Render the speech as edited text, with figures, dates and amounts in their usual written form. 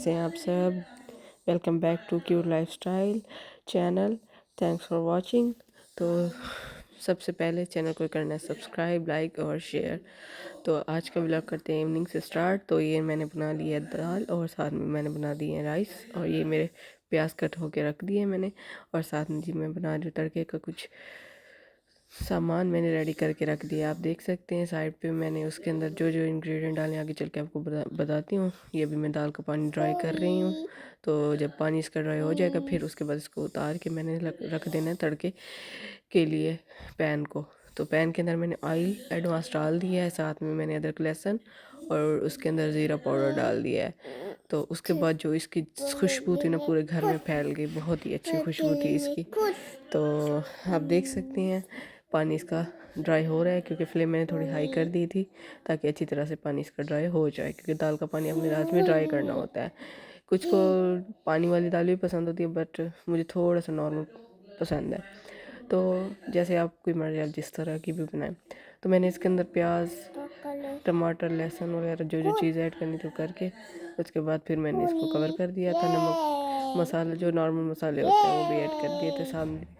कैसे हैं आप सब। Welcome back to cute lifestyle channel. Thanks for watching. तो सबसे पहले चैनल को करना है सब्सक्राइब, लाइक और शेयर। तो आज का व्लॉग करते हैं इवनिंग से स्टार्ट। तो ये मैंने बना लिया दाल और साथ में मैंने बना दिए हैं राइस, और ये मेरे प्याज कट होके रख दिए मैंने। और साथ में जी मैं बना रही हूँ तड़के का कुछ सामान मैंने रेडी करके रख दिया। आप देख सकते हैं साइड पे मैंने उसके अंदर जो जो इंग्रेडिएंट डाले आगे चल के आपको बताती हूँ। ये भी मैं दाल का पानी ड्राई कर रही हूँ। तो जब पानी इसका ड्राई हो जाएगा फिर उसके बाद इसको उतार के मैंने रख देना है तड़के के लिए पैन को। तो पैन के अंदर मैंने ऑयल एडवांस डाल दिया है, साथ में मैंने अदरक लहसुन और उसके अंदर ज़ीरा पाउडर डाल दिया है। तो उसके बाद जो इसकी खुशबू थी ना पूरे घर में फैल गई, बहुत ही अच्छी खुशबू थी इसकी। तो आप देख सकते हैं पानी इसका ड्राई हो रहा है, क्योंकि फ्लेम मैंने थोड़ी हाई कर दी थी ताकि अच्छी तरह से पानी इसका ड्राई हो जाए, क्योंकि दाल का पानी अपने दाल में ड्राई करना होता है। कुछ को पानी वाली दाल भी पसंद होती है, बट मुझे थोड़ा सा नॉर्मल पसंद है। तो जैसे आपकी मर्ज़ी, आप जिस तरह की भी बनाएं। तो मैंने इसके अंदर प्याज, टमाटर, लहसुन वगैरह जो जो चीज़ ऐड करनी थी करके उसके बाद फिर मैंने इसको कवर कर दिया था। नमक मसाला जो नॉर्मल मसाले होते हैं वो भी ऐड कर दिए थे सामने।